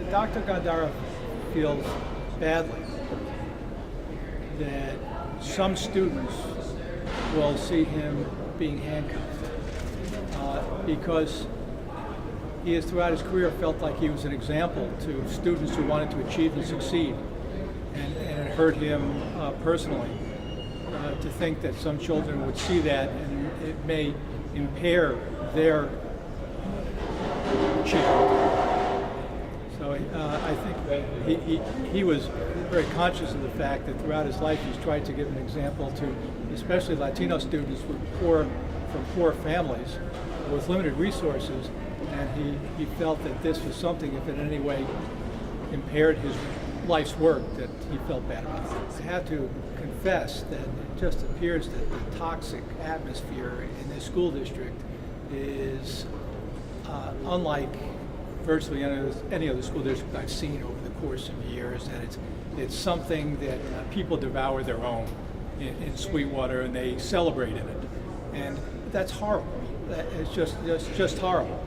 Dr. Gandara feels badly that some students will see him being handcuffed because he has throughout his career felt like he was an example to students who wanted to achieve and succeed. And it hurt him personally to think that some children would see that and it may impair their achievement. So I think he was very conscious of the fact that throughout his life he's tried to give an example to especially Latino students from poor families with limited resources, and he felt that this was something, if in any way impaired his life's work, that he felt bad about it. I have to confess that it just appears that the toxic atmosphere in this school district is unlike virtually any other school district I've seen over the course of years, and it's something that people devour their own in Sweetwater, and they celebrate in it, and that's horrible. It's just horrible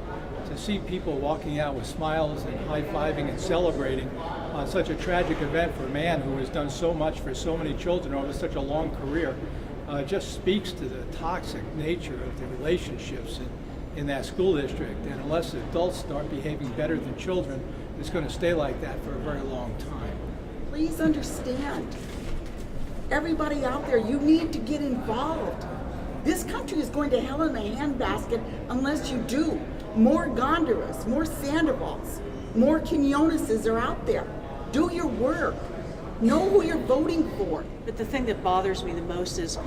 to see people walking out with smiles and high-fiving and celebrating on such a tragic event for a man who has done so much for so many children over such a long career. Just speaks to the toxic nature of the relationships in that school district, and unless adults start behaving better than children, it's going to stay like that for a very long time. Please understand, everybody out there, you need to get involved. This country is going to hell in a handbasket unless you do. More Gandaras, more Sandovals, more Quinoneses are out there. Do your work. Know who you're voting for. But the thing that bothers me the most is,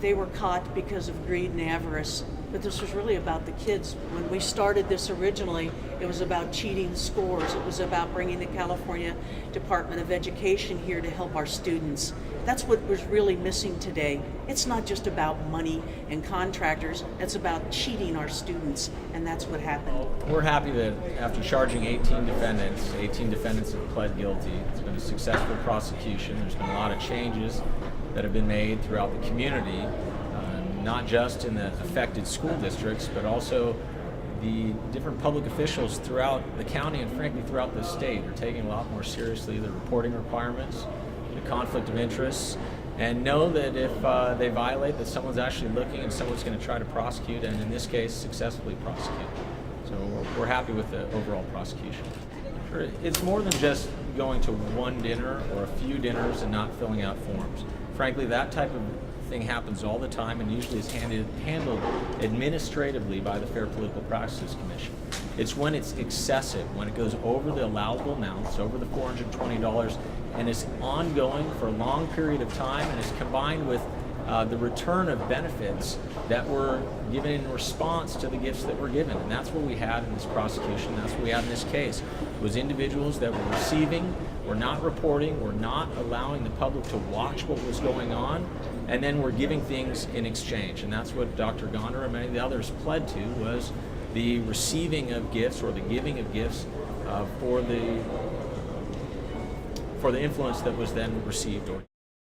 they were caught because of greed and avarice, but this was really about the kids. When we started this originally, it was about cheating scores. It was about bringing the California Department of Education here to help our students. That's what was really missing today. It's not just about money and contractors, it's about cheating our students, and that's what happened. We're happy that after charging 18 defendants have pled guilty. It's been a successful prosecution. There's been a lot of changes that have been made throughout the community, not just in the affected school districts, but also the different public officials throughout the county and frankly throughout the state are taking a lot more seriously the reporting requirements, the conflict of interests, and know that if they violate, that someone's actually looking and someone's going to try to prosecute, and in this case successfully prosecute. So we're happy with the overall prosecution. It's more than just going to one dinner or a few dinners and not filling out forms. Frankly, that type of thing happens all the time and usually is handled administratively by the Fair Political Practices Commission. It's when it's excessive, when it goes over the allowable amounts, over the $420, and is ongoing for a long period of time and is combined with the return of benefits that were given in response to the gifts that were given. And that's what we had in this prosecution. That's what we had in this case. It was individuals that were receiving, were not reporting, were not allowing the public to watch what was going on, and then were giving things in exchange. And that's what Dr. Gandara and many of the others pled to, was the receiving of gifts or the giving of gifts for the influence that was then received.